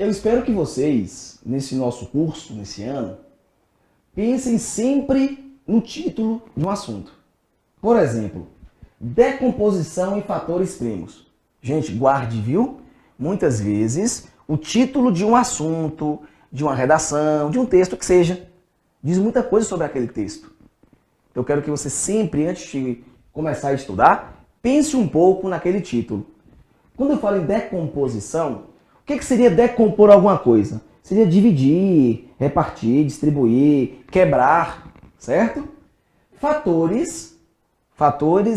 Eu espero que vocês, nesse nosso curso, nesse ano, pensem sempre no título de um assunto. Por exemplo, decomposição em fatores primos. Gente, guarde, viu? Muitas vezes, o título de um assunto, de uma redação, de um texto que seja, diz muita coisa sobre aquele texto. Eu quero que você sempre, antes de começar a estudar, pense um pouco naquele título. Quando eu falo em decomposição, o que seria decompor alguma coisa? Seria dividir, repartir, distribuir, quebrar, certo? Fatores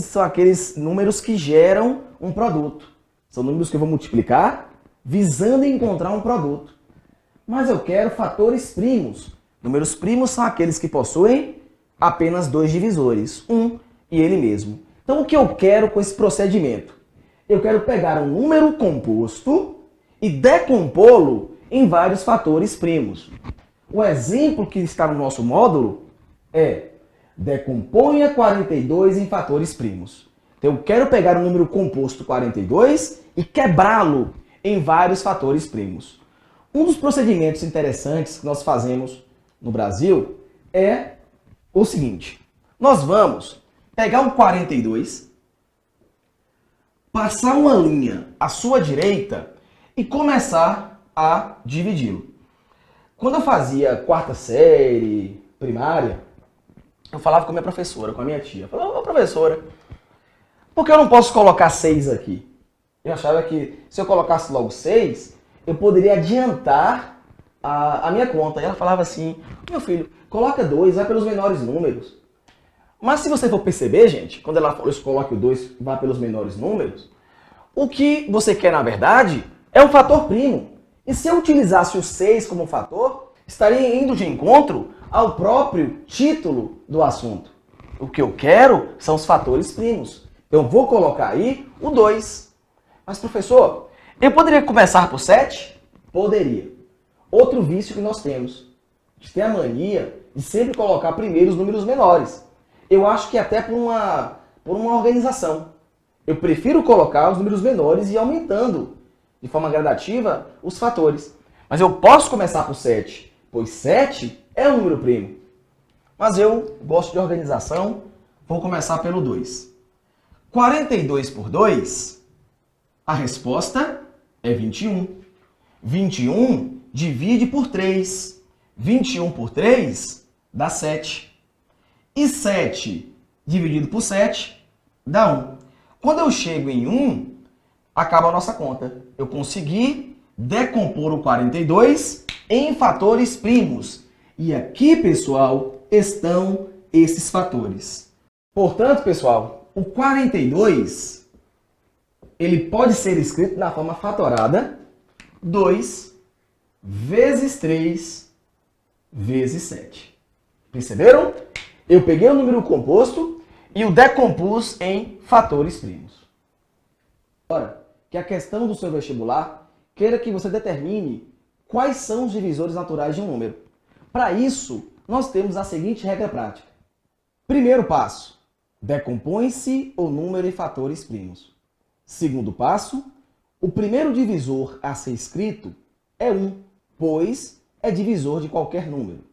são aqueles números que geram um produto. São números que eu vou multiplicar visando encontrar um produto. Mas eu quero fatores primos. Números primos são aqueles que possuem apenas dois divisores, um e ele mesmo. Então o que eu quero com esse procedimento? Eu quero pegar um número composto e decompô-lo em vários fatores primos. O exemplo que está no nosso módulo é: decomponha 42 em fatores primos. Então eu quero pegar o número composto 42 e quebrá-lo em vários fatores primos. Um dos procedimentos interessantes que nós fazemos no Brasil é o seguinte: nós vamos pegar o 42, passar uma linha à sua direita e começar a dividi-lo. Quando eu fazia quarta série, primária, eu falava com a minha professora, com a minha tia. Eu falava: ô professora, por que eu não posso colocar 6 aqui? Eu achava que se eu colocasse logo 6, eu poderia adiantar a minha conta. E ela falava assim: meu filho, coloca 2, vai pelos menores números. Mas se você for perceber, gente, quando ela falou isso, coloque o 2, vá pelos menores números, o que você quer, na verdade, é um fator primo. E se eu utilizasse o 6 como fator, estaria indo de encontro ao próprio título do assunto. O que eu quero são os fatores primos. Eu vou colocar aí o 2. Mas, professor, eu poderia começar por 7? Poderia. Outro vício que nós temos. A gente tem a mania de sempre colocar primeiro os números menores. Eu acho que até por uma organização. Eu prefiro colocar os números menores e ir aumentando de forma gradativa os fatores. Mas eu posso começar por 7, pois 7 é um número primo. Mas eu gosto de organização, vou começar pelo 2. 42 por 2, a resposta é 21. 21 divide por 3. 21 por 3 dá 7. E 7 dividido por 7 dá 1. Quando eu chego em 1, acaba a nossa conta. Eu consegui decompor o 42 em fatores primos. E aqui, pessoal, estão esses fatores. Portanto, pessoal, o 42 ele pode ser escrito na forma fatorada: 2 vezes 3 vezes 7. Perceberam? Eu peguei o número composto e o decompus em fatores primos. Agora, que a questão do seu vestibular queira que você determine quais são os divisores naturais de um número. Para isso, nós temos a seguinte regra prática. Primeiro passo: decompõe-se o número em fatores primos. Segundo passo: o primeiro divisor a ser escrito é 1, pois é divisor de qualquer número.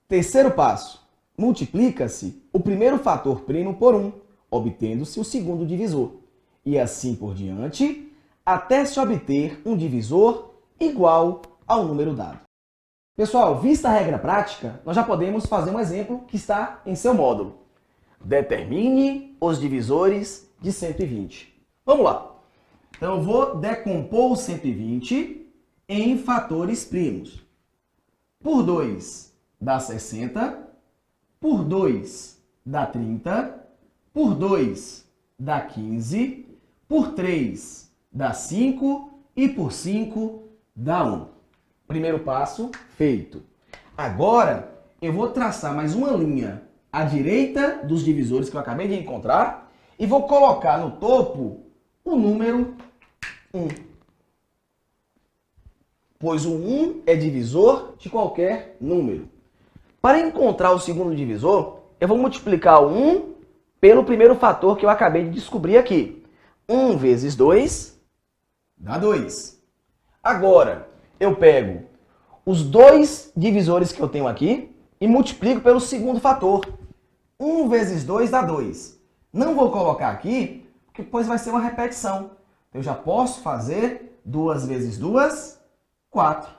Terceiro passo: multiplica-se o primeiro fator primo por 1, obtendo-se o segundo divisor. E assim por diante, até se obter um divisor igual ao número dado. Pessoal, vista a regra prática, nós já podemos fazer um exemplo que está em seu módulo. Determine os divisores de 120. Vamos lá. Então eu vou decompor o 120 em fatores primos. Por 2 dá 60. Por 2 dá 30, por 2 dá 15, por 3 dá 5 e por 5 dá 1. Primeiro passo feito. Agora eu vou traçar mais uma linha à direita dos divisores que eu acabei de encontrar e vou colocar no topo o número 1. Pois o 1 é divisor de qualquer número. Para encontrar o segundo divisor, eu vou multiplicar o 1 pelo primeiro fator que eu acabei de descobrir aqui. 1 vezes 2 dá 2. Agora, eu pego os dois divisores que eu tenho aqui e multiplico pelo segundo fator. 1 vezes 2 dá 2. Não vou colocar aqui, porque depois vai ser uma repetição. Eu já posso fazer 2 vezes 2, 4.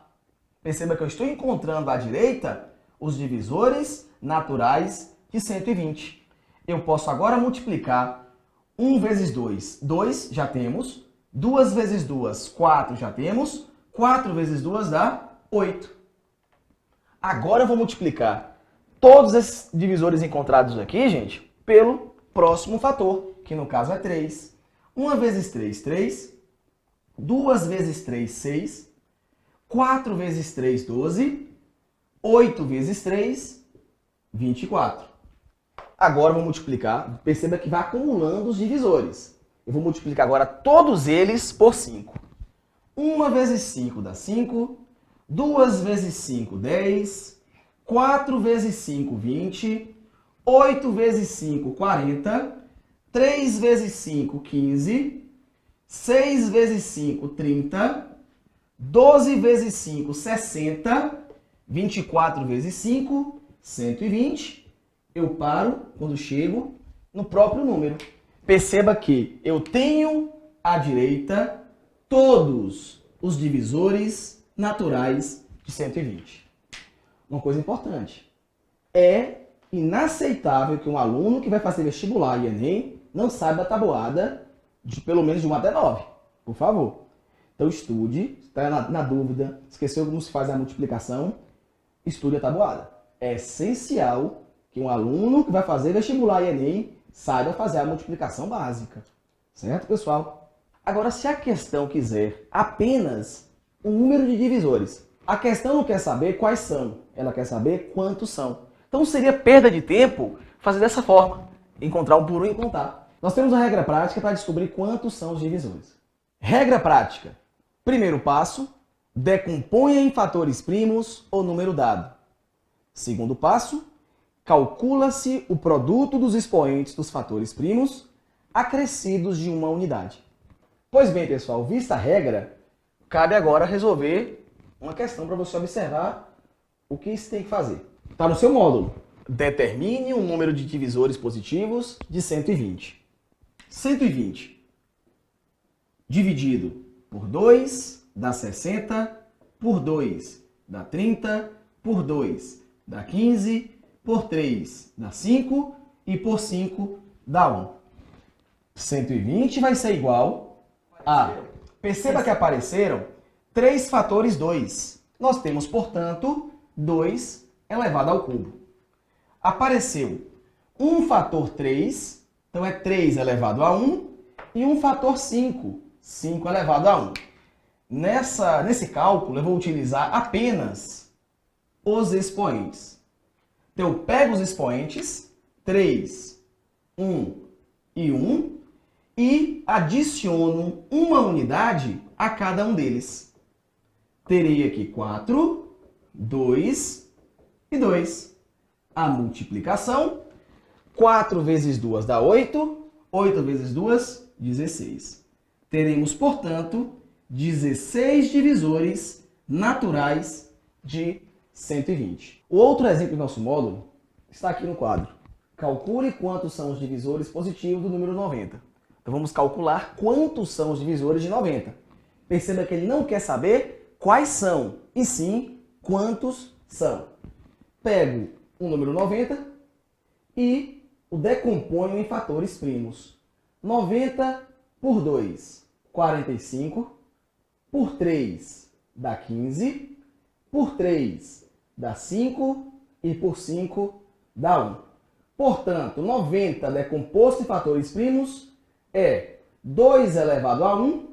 Perceba que eu estou encontrando à direita os divisores naturais de 120. Eu posso agora multiplicar 1 vezes 2, 2 já temos. 2 vezes 2, 4 já temos. 4 vezes 2 dá 8. Agora eu vou multiplicar todos esses divisores encontrados aqui, gente, pelo próximo fator, que no caso é 3. 1 vezes 3, 3. 2 vezes 3, 6. 4 vezes 3, 12. 8 vezes 3, 24. Agora eu vou multiplicar, perceba que vai acumulando os divisores. Eu vou multiplicar agora todos eles por 5. 1 vezes 5 dá 5. 2 vezes 5, 10. 4 vezes 5, 20. 8 vezes 5, 40. 3 vezes 5, 15. 6 vezes 5, 30. 12 vezes 5, 60. 24 vezes 5, 120. Eu paro quando chego no próprio número. Perceba que eu tenho à direita todos os divisores naturais de 120. Uma coisa importante. É inaceitável que um aluno que vai fazer vestibular e Enem não saiba a tabuada de pelo menos de 1 até 9. Por favor. Então estude, está na dúvida, esqueceu como se faz a multiplicação, estude a tabuada. É essencial que um aluno que vai fazer vestibular e Enem saiba fazer a multiplicação básica. Certo, pessoal? Agora, se a questão quiser apenas o número de divisores, a questão não quer saber quais são, ela quer saber quantos são. Então seria perda de tempo fazer dessa forma, encontrar um por um e contar. Nós temos a regra prática para descobrir quantos são os divisores. Regra prática. Primeiro passo, decomponha em fatores primos o número dado. Segundo passo, calcula-se o produto dos expoentes dos fatores primos acrescidos de uma unidade. Pois bem, pessoal, vista a regra, cabe agora resolver uma questão para você observar o que você tem que fazer. Está no seu módulo. Determine um número de divisores positivos de 120. 120 dividido por 2 dá 60, por 2 dá 30, por 2 dá 15, por 3 dá 5 e por 5 dá 1. 120 vai ser igual a... Perceba que apareceram 3 fatores 2. Nós temos, portanto, 2 elevado ao cubo. Apareceu um fator 3, então é 3 elevado a 1, e um fator 5, 5 elevado a 1. Nesse cálculo, eu vou utilizar apenas os expoentes. Então, eu pego os expoentes, 3, 1 e 1, e adiciono uma unidade a cada um deles. Terei aqui 4, 2 e 2. A multiplicação, 4 vezes 2 dá 8, 8 vezes 2, 16. Teremos, portanto, 16 divisores naturais de 120. O outro exemplo do nosso módulo está aqui no quadro. Calcule quantos são os divisores positivos do número 90. Então vamos calcular quantos são os divisores de 90. Perceba que ele não quer saber quais são, e sim quantos são. Pego o número 90 e o decomponho em fatores primos. 90 por 2, 45. Por 3 dá 15. Por 3 dá 5. E por 5 dá 1. Portanto, 90 decomposto em fatores primos é 2 elevado a 1,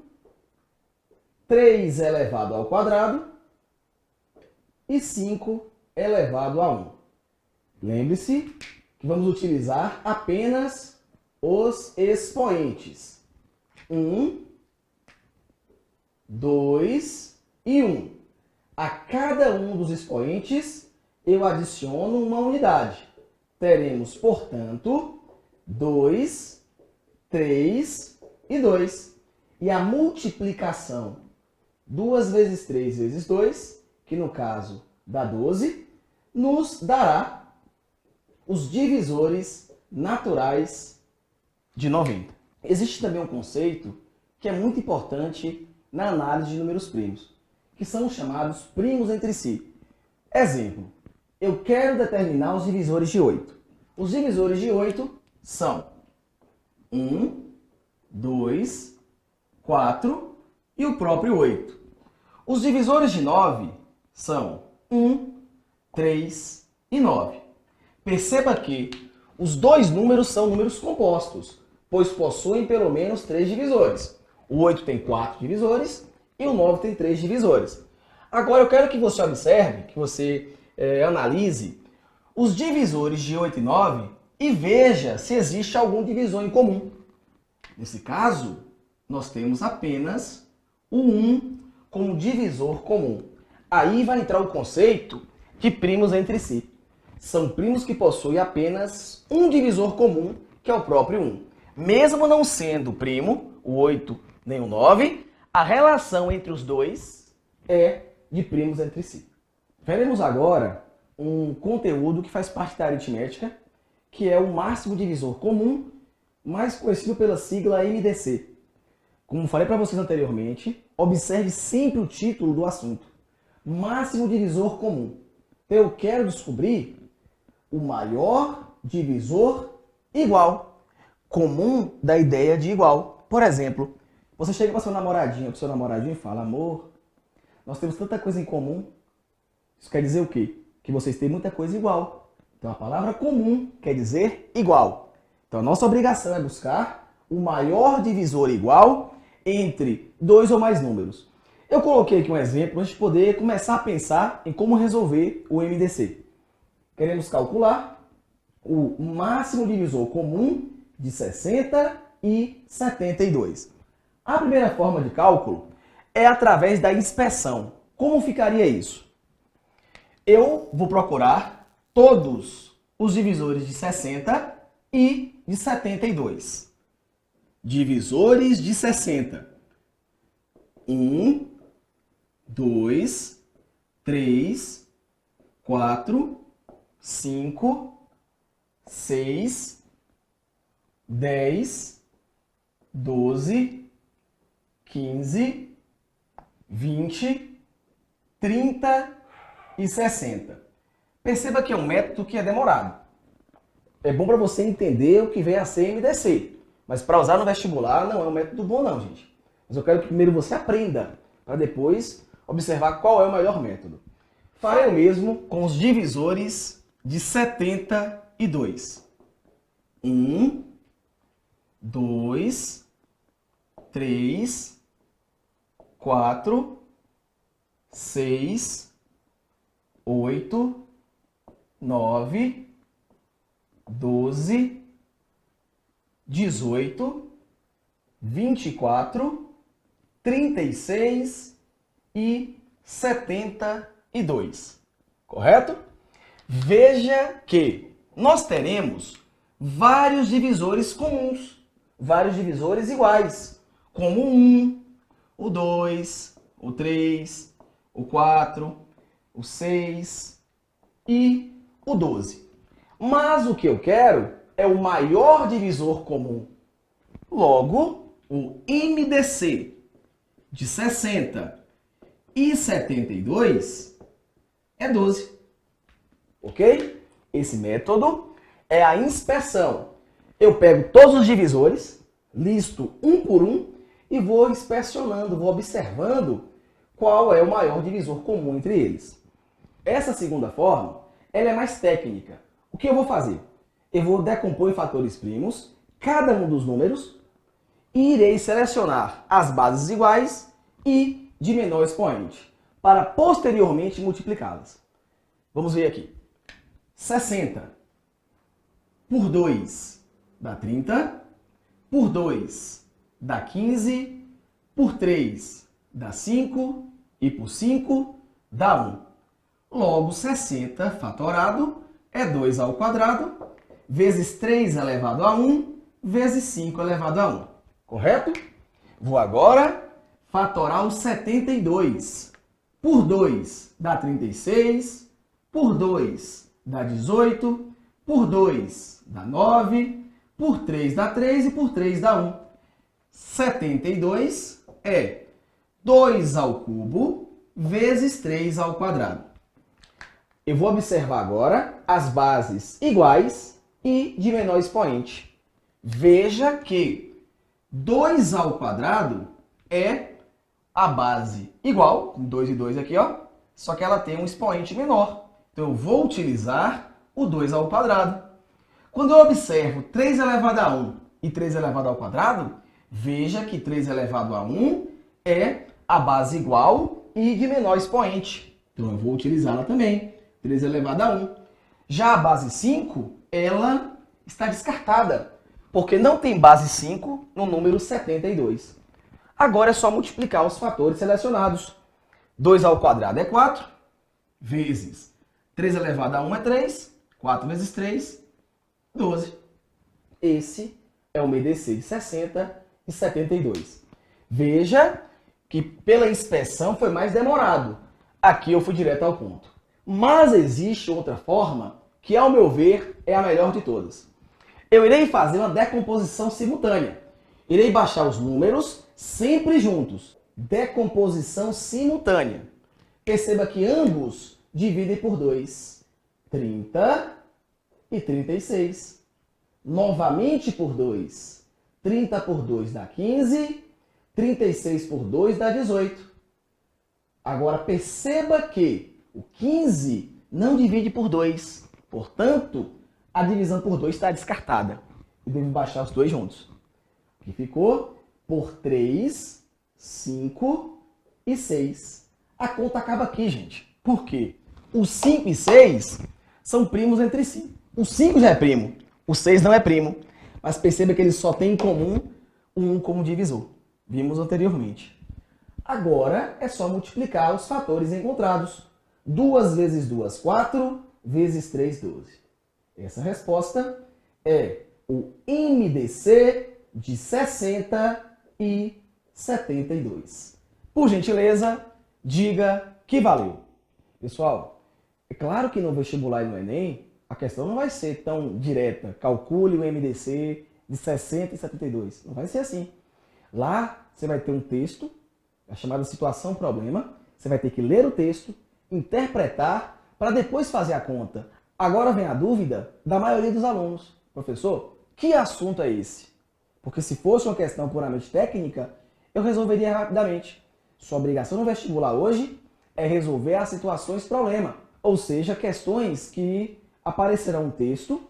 3 elevado ao quadrado e 5 elevado a 1. Lembre-se que vamos utilizar apenas os expoentes. 1, 2 e 1. A cada um dos expoentes eu adiciono uma unidade. Teremos, portanto, 2, 3 e 2. E a multiplicação 2 vezes 3 vezes 2, que no caso dá 12, nos dará os divisores naturais de 90. Existe também um conceito que é muito importante na análise de números primos, que são os chamados primos entre si. Exemplo, eu quero determinar os divisores de 8. Os divisores de 8 são 1, 2, 4 e o próprio 8. Os divisores de 9 são 1, 3 e 9. Perceba que os dois números são números compostos, pois possuem pelo menos 3 divisores. O 8 tem 4 divisores e o 9 tem 3 divisores. Agora eu quero que você observe, que você analise os divisores de 8 e 9 e veja se existe algum divisor em comum. Nesse caso, nós temos apenas o 1 como divisor comum. Aí vai entrar o conceito de primos entre si. São primos que possuem apenas um divisor comum, que é o próprio 1. Mesmo não sendo primo, o 8 nem o 9, a relação entre os dois é de primos entre si. Veremos agora um conteúdo que faz parte da aritmética, que é o máximo divisor comum, mais conhecido pela sigla MDC. Como falei para vocês anteriormente, observe sempre o título do assunto. Máximo divisor comum. Eu quero descobrir o maior divisor igual. Comum da ideia de igual. Por exemplo, você chega para sua namoradinha, para o seu namoradinho e fala: amor, nós temos tanta coisa em comum. Isso quer dizer o quê? Que vocês têm muita coisa igual. Então a palavra comum quer dizer igual. Então a nossa obrigação é buscar o maior divisor igual entre dois ou mais números. Eu coloquei aqui um exemplo para a gente poder começar a pensar em como resolver o MDC. Queremos calcular o máximo divisor comum de 60 e 72. A primeira forma de cálculo é através da inspeção. Como ficaria isso? Eu vou procurar todos os divisores de 60 e de 72. Divisores de 60. 1, 2, 3, 4, 5, 6, 10, 12, 15, 20, 30 e 60. Perceba que é um método que é demorado. É bom para você entender o que vem a ser MDC. Mas para usar no vestibular não é um método bom não, gente. Mas eu quero que primeiro você aprenda, para depois observar qual é o melhor método. Farei o mesmo com os divisores de 72. 1, 2, 3, 4, 6, 8, 9, 12, 18, 24, 36 e 72. Correto? Veja que nós teremos vários divisores comuns, vários divisores iguais, como o 1, o 2, o 3, o 4, o 6 e o 12. Mas o que eu quero é o maior divisor comum. Logo, o MDC de 60 e 72 é 12. Ok? Esse método é a inspeção. Eu pego todos os divisores, listo um por um e vou inspecionando, vou observando qual é o maior divisor comum entre eles. Essa segunda forma, ela é mais técnica. O que eu vou fazer? Eu vou decompor em fatores primos cada um dos números e irei selecionar as bases iguais e de menor expoente, para posteriormente multiplicá-las. Vamos ver aqui. 60 por 2 dá 30, por 2 dá 15, por 3 dá 5 e por 5 dá 1. Logo, 60 fatorado é 2 ao quadrado, vezes 3 elevado a 1, vezes 5 elevado a 1. Correto? Vou agora Fatoral 72. Por 2 dá 36. Por 2 dá 18. Por 2 dá 9. Por 3 dá 3 e por 3 dá 1. 72 é 2 ao cubo vezes 3 ao quadrado. Eu vou observar agora as bases iguais e de menor expoente. Veja que 2 ao quadrado é a base igual, 2 e 2 aqui, ó, só que ela tem um expoente menor. Então eu vou utilizar o 2 ao quadrado. Quando eu observo 3 elevado a 1 e 3 elevado ao quadrado, veja que 3 elevado a 1 é a base igual e de menor expoente. Então eu vou utilizá-la também. 3 elevado a 1. Já a base 5, ela está descartada, porque não tem base 5 no número 72. Agora é só multiplicar os fatores selecionados. 2 ao quadrado é 4, vezes 3 elevado a 1 é 3, 4 vezes 3, 12. Esse é o MDC de 60 e 72. Veja que pela inspeção foi mais demorado. Aqui eu fui direto ao ponto. Mas existe outra forma que, ao meu ver, é a melhor de todas. Eu irei fazer uma decomposição simultânea. Irei baixar os números sempre juntos. Decomposição simultânea. Perceba que ambos dividem por 2. 30 e 36. Novamente por 2. 30 por 2 dá 15. 36 por 2 dá 18. Agora perceba que o 15 não divide por 2. Portanto, a divisão por 2 está descartada. E devo baixar os dois juntos. Aqui ficou por 3, 5 e 6. A conta acaba aqui, gente. Por quê? O 5 e 6 são primos entre si. O 5 já é primo. O 6 não é primo. Mas perceba que eles só têm em comum o 1 como divisor. Vimos anteriormente. Agora é só multiplicar os fatores encontrados. 2 vezes 2, 4, vezes 3, 12. Essa resposta é o MDC de 60 e 72. Por gentileza, diga que valeu. Pessoal, é claro que no vestibular e no Enem, a questão não vai ser tão direta. Calcule o MDC de 60 e 72. Não vai ser assim. Lá você vai ter um texto, a chamada situação-problema. Você vai ter que ler o texto, interpretar, para depois fazer a conta. Agora vem a dúvida da maioria dos alunos. Professor, que assunto é esse? Porque se fosse uma questão puramente técnica, eu resolveria rapidamente. Sua obrigação no vestibular hoje é resolver as situações-problema. Ou seja, questões que aparecerão um texto,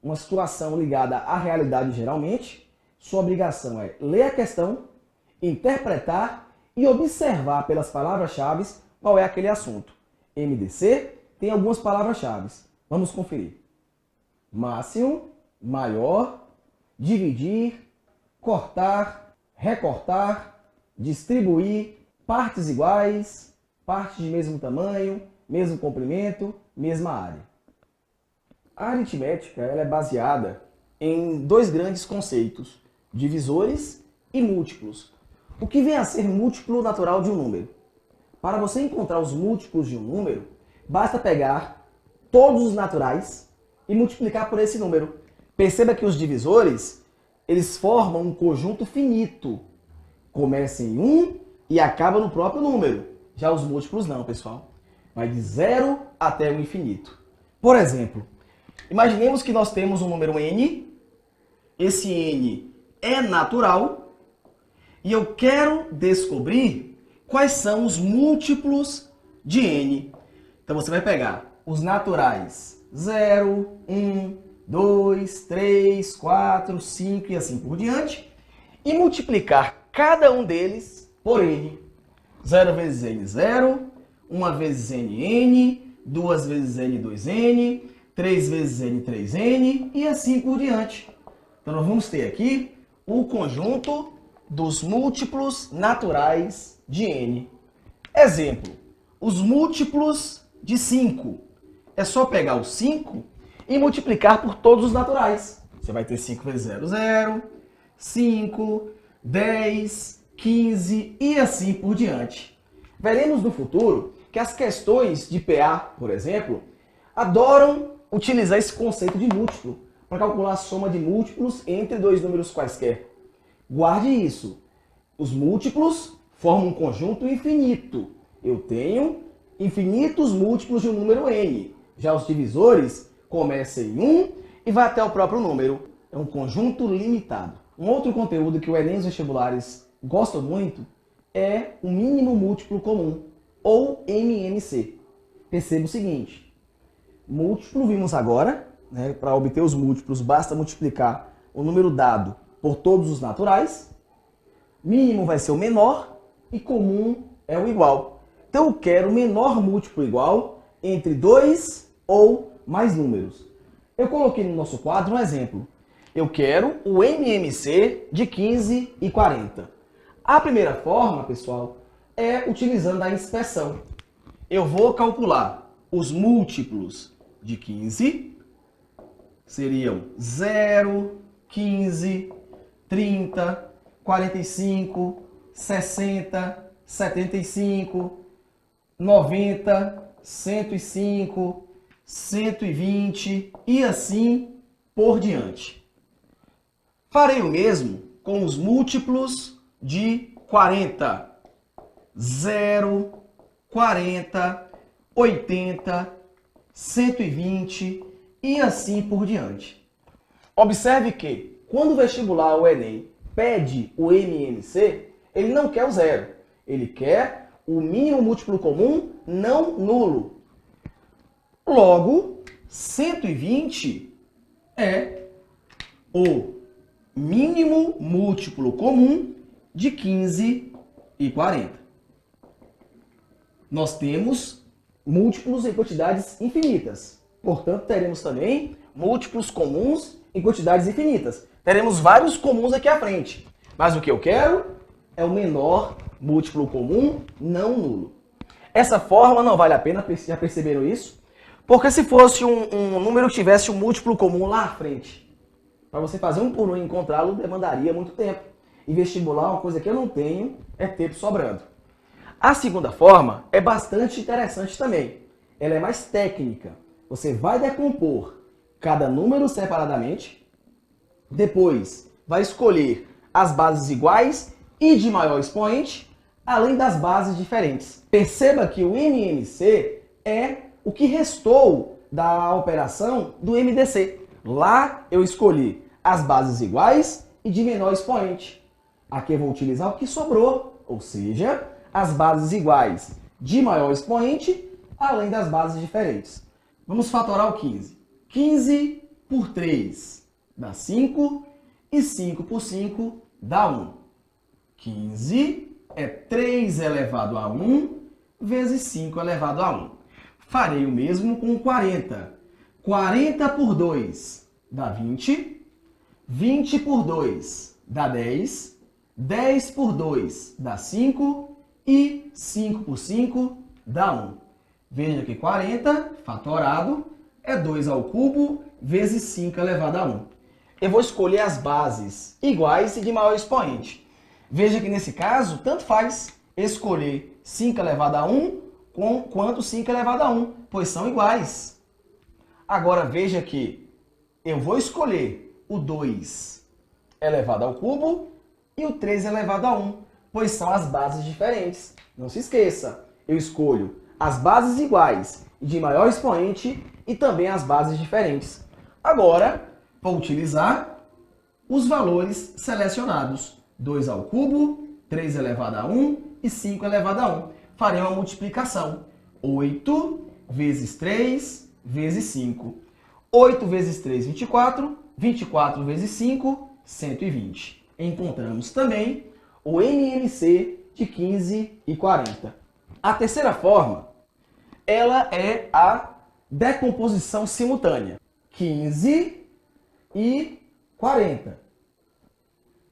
uma situação ligada à realidade geralmente. Sua obrigação é ler a questão, interpretar e observar pelas palavras-chave qual é aquele assunto. MDC tem algumas palavras-chave. Vamos conferir. Máximo, maior, dividir, cortar, recortar, distribuir, partes iguais, partes de mesmo tamanho, mesmo comprimento, mesma área. A aritmética ela é baseada em dois grandes conceitos, divisores e múltiplos. O que vem a ser múltiplo natural de um número? Para você encontrar os múltiplos de um número, basta pegar todos os naturais e multiplicar por esse número. Perceba que os divisores, eles formam um conjunto finito. Começa em 1 e acaba no próprio número. Já os múltiplos não, pessoal. Vai de 0 até o infinito. Por exemplo, imaginemos que nós temos um número n. Esse n é natural. E eu quero descobrir quais são os múltiplos de n. Então você vai pegar os naturais 0, 1, 2, 3, 4, 5 e assim por diante e multiplicar cada um deles por n. 0 vezes n, 0. 1 vezes n, n. 2 vezes n, 2n. 3 vezes n, 3n e assim por diante. Então nós vamos ter aqui o conjunto dos múltiplos naturais de n. Exemplo, os múltiplos de 5. É só pegar o 5 e multiplicar por todos os naturais. Você vai ter 5 vezes 0, 0, 5, 10, 15 e assim por diante. Veremos no futuro que as questões de PA, por exemplo, adoram utilizar esse conceito de múltiplo para calcular a soma de múltiplos entre dois números quaisquer. Guarde isso. Os múltiplos formam um conjunto infinito. Eu tenho infinitos múltiplos de um número n. Já os divisores começam em 1 e vai até o próprio número. É um conjunto limitado. Um outro conteúdo que o Enem e os vestibulares gostam muito é o mínimo múltiplo comum, ou MMC. Perceba o seguinte, múltiplo vimos agora, né, para obter os múltiplos basta multiplicar o número dado por todos os naturais, mínimo vai ser o menor e comum é o igual. Então eu quero o menor múltiplo igual entre dois ou mais números. Eu coloquei no nosso quadro um exemplo. Eu quero o MMC de 15 e 40. A primeira forma, pessoal, é utilizando a inspeção. Eu vou calcular os múltiplos de 15, seriam 0, 15, 30, 45, 60, 75, 90, 105, 120 e assim por diante. Farei o mesmo com os múltiplos de 40. 0, 40, 80, 120 e assim por diante. Observe que, quando o vestibular, o Enem, pede o MMC, ele não quer o zero. Ele quer o mínimo múltiplo comum não nulo. Logo, 120 é o mínimo múltiplo comum de 15 e 40. Nós temos múltiplos em quantidades infinitas. Portanto, teremos também múltiplos comuns em quantidades infinitas. Teremos vários comuns aqui à frente. Mas o que eu quero é o menor múltiplo comum não nulo. Essa fórmula não vale a pena, já perceberam isso? Porque se fosse um número que tivesse um múltiplo comum lá à frente, para você fazer um por um e encontrá-lo, demandaria muito tempo. E vestibular, uma coisa que eu não tenho, é tempo sobrando. A segunda forma é bastante interessante também. Ela é mais técnica. Você vai decompor cada número separadamente, depois vai escolher as bases iguais e de maior expoente, além das bases diferentes. Perceba que o MMC é o que restou da operação do MDC. Lá eu escolhi as bases iguais e de menor expoente. Aqui eu vou utilizar o que sobrou, ou seja, as bases iguais de maior expoente, além das bases diferentes. Vamos fatorar o 15. 15 por 3 dá 5 e 5 por 5 dá 1. 15 é 3 elevado a 1 vezes 5 elevado a 1. Farei o mesmo com 40. 40 por 2 dá 20. 20 por 2 dá 10. 10 por 2 dá 5. E 5 por 5 dá 1. Veja que 40, fatorado, é 2 ao cubo vezes 5 elevado a 1. Eu vou escolher as bases iguais e de maior expoente. Veja que nesse caso, tanto faz escolher 5 elevado a 1 quanto 5 elevado a 1, pois são iguais. Agora veja que eu vou escolher o 2 elevado ao cubo e o 3 elevado a 1, pois são as bases diferentes. Não se esqueça, eu escolho as bases iguais e de maior expoente e também as bases diferentes. Agora, vou utilizar os valores selecionados. 2 ao cubo, 3 elevado a 1 e 5 elevado a 1. Farei uma multiplicação. 8 vezes 3 vezes 5. 8 vezes 3, 24. 24 vezes 5, 120. Encontramos também o MMC de 15 e 40. A terceira forma, ela é a decomposição simultânea. 15 e 40.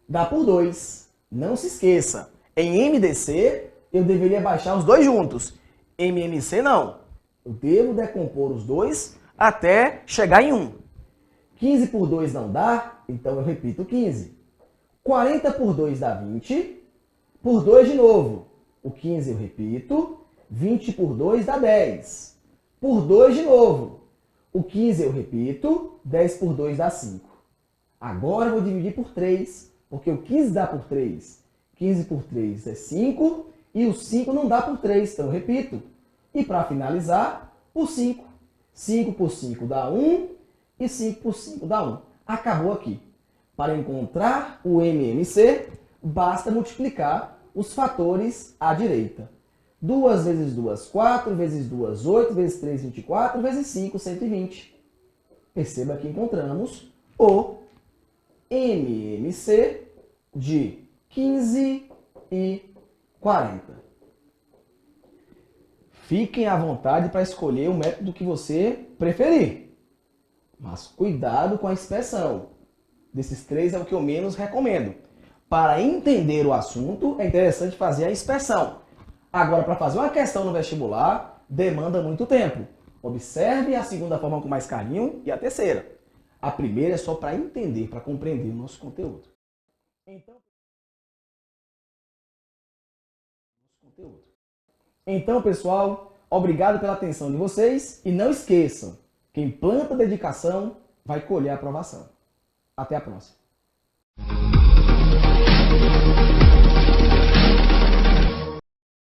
Dá por 2. Não se esqueça, em MDC eu deveria baixar os dois juntos. MMC não. Eu devo decompor os dois até chegar em 1. 15 por 2 não dá, então eu repito 15. 40 por 2 dá 20. por 2 de novo. O 15 eu repito. 20 por 2 dá 10. Por 2 de novo. O 15 eu repito. 10 por 2 dá 5. Agora eu vou dividir por 3, porque o 15 dá por 3. 15 por 3 é 5 e o 5 não dá por 3, então eu repito. E para finalizar, por 5. 5 por 5 dá 1 e 5 por 5 dá 1. Acabou aqui. Para encontrar o MMC, basta multiplicar os fatores à direita. 2 vezes 2, 4, vezes 2, 8, vezes 3, 24, vezes 5, 120. Perceba que encontramos o MMC de 15 e 40. Fiquem à vontade para escolher o método que você preferir. Mas cuidado com a expressão. Desses 3 é o que eu menos recomendo. Para entender o assunto, é interessante fazer a expressão. Agora, para fazer uma questão no vestibular, demanda muito tempo. Observe a segunda forma com mais carinho e a terceira. A primeira é só para entender, para compreender o nosso conteúdo. Então, pessoal, obrigado pela atenção de vocês e não esqueçam, quem planta dedicação vai colher a aprovação. Até a próxima.